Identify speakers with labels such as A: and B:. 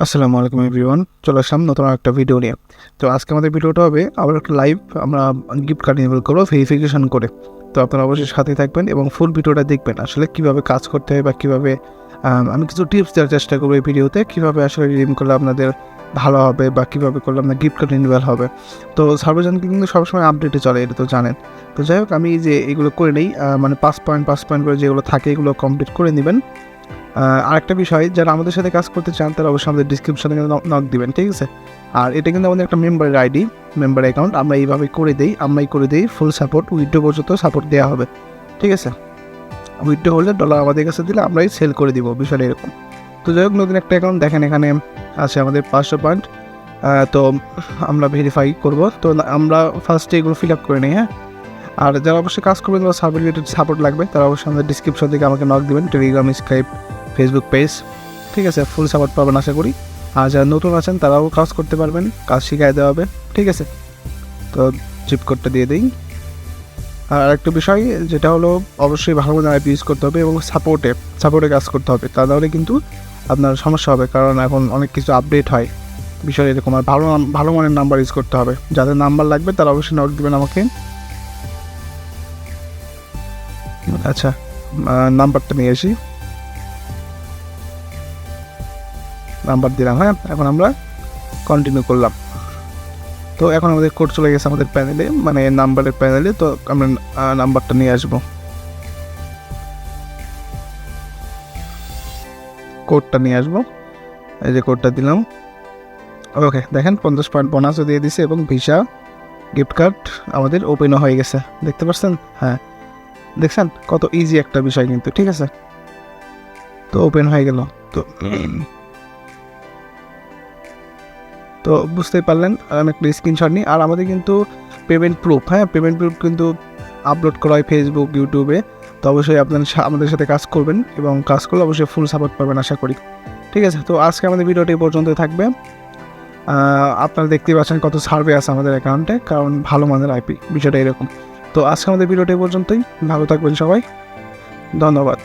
A: আসসালামু আলাইকুম এভরিওয়ান, চলে আসলাম নতুন একটা ভিডিও নিয়ে। তো আজকে আমাদের ভিডিওটা হবে আবার একটা লাইভ, আমরা গিফট কার্ড ইনেবল করবো ভেরিফিকেশন করে। তো আপনারা অবশ্যই সাথে থাকবেন এবং ফুল ভিডিওটা দেখবেন, আসলে কীভাবে কাজ করতে হয় বা কীভাবে আমি কিছু টিপস দেওয়ার চেষ্টা করবো এই ভিডিওতে, কীভাবে আসলে রিডিম করলে আপনাদের ভালো হবে বা কীভাবে করলে আপনার গিফট কার্ড ইনেবল হবে। তো সার্বজনীন কিন্তু সবসময় আপডেটে চলে, এটা তো জানেন। তো যাই হোক, আমি যে এগুলো করে নিই, মানে 5 পয়েন্ট করে যেগুলো থাকে এগুলো কমপ্লিট করে নেবেন। আরেকটা বিষয়, যারা আমাদের সাথে কাজ করতে চান তারা অবশ্যই আমাদের ডিসক্রিপশনে কিন্তু নক দিবেন, ঠিক আছে? আর এটা কিন্তু আমাদের একটা মেম্বারের আইডি, মেম্বার অ্যাকাউন্ট, আমরা এইভাবে আমরাই করে দিই ফুল সাপোর্ট, উইথড্র পর্যন্ত সাপোর্ট দেওয়া হবে, ঠিক আছে? উইথড্র হলে ডলার আমাদের কাছে দিলে আমরাই সেল করে দিব, বিষয়টা এরকম। তো যাই হোক, নতুন একটা অ্যাকাউন্ট দেখেন, এখানে আছে আমাদের 500 পয়েন্ট। তো আমরা ভেরিফাই করব, তো আমরা ফার্স্টে এগুলো ফিল আপ করে নিই, হ্যাঁ? আর যারা অবশ্যই কাজ করবেন বা সার্ভার রিলেটেড সাপোর্ট লাগবে তারা অবশ্যই আমাদের ডিসক্রিপশন থেকে আমাকে নক দিবেন, টেলিগ্রাম, স্কাইপ, ফেসবুক পেজ, ঠিক আছে? ফুল সাপোর্ট পাবেন আশা করি। আর যারা নতুন আছেন তারাও কাজ করতে পারবেন, কাজ শিখাই দেওয়া হবে, ঠিক আছে? তো চিপ কোডটা দিয়ে দিই। আর আরেকটা বিষয় যেটা হলো, অবশ্যই ভালো মতো অ্যাপ ইউজ করতে হবে এবং সাপোর্টে কাজ করতে হবে, তা নাহলে কিন্তু আপনার সমস্যা হবে, কারণ এখন অনেক কিছু আপডেট হয়, বিষয় এরকম। আর ভালো মানের নাম্বার ইউজ করতে হবে, যাদের নাম্বার লাগবে তারা অবশ্যই নক দেবেন আমাকে। আচ্ছা, নাম্বারটা নিয়ে আসি, নাম্বার দিলাম, হ্যাঁ? এখন আমরা কন্টিনিউ করলাম। তো এখন আমাদের কোড চলে গেছে আমাদের প্যানেলে, মানে নাম্বারের প্যানেলে। তো আমরা নাম্বারটা নিয়ে আসবো, কোডটা নিয়ে আসবো। এই যে কোডটা দিলাম, ওকে। দেখেন 50 পয়েন্ট বোনাসও দিয়ে দিছে এবং ভিসা গিফট কার্ড আমাদের ওপেনও হয়ে গেছে, দেখতে পাচ্ছেন? হ্যাঁ, দেখছেন কত ইজি একটা বিষয় কিন্তু, ঠিক আছে? তো ওপেন হয়ে গেল। তো তো বুঝতেই পারলেন, আমি একটা স্ক্রিনশট নিই। আর আমাদের কিন্তু পেমেন্ট প্রুফ, হ্যাঁ, পেমেন্ট প্রুফ কিন্তু আপলোড করা হয় ফেসবুক, ইউটিউবে। তো অবশ্যই আপনারা আমাদের সাথে কাজ করবেন এবং কাজ করলে অবশ্যই ফুল সাপোর্ট পাবেন আশা করি, ঠিক আছে? তো আজকে আমাদের ভিডিওটি এই পর্যন্ত থাকবে। আপনারা দেখতেই পাচ্ছেন কত সার্ভে আছে আমাদের অ্যাকাউন্টে, কারণ ভালো মানের আইপি, বিষয়টা এরকম। তো আজকে আমাদের ভিডিওটি এই পর্যন্তই, ভালো থাকবেন সবাই, ধন্যবাদ।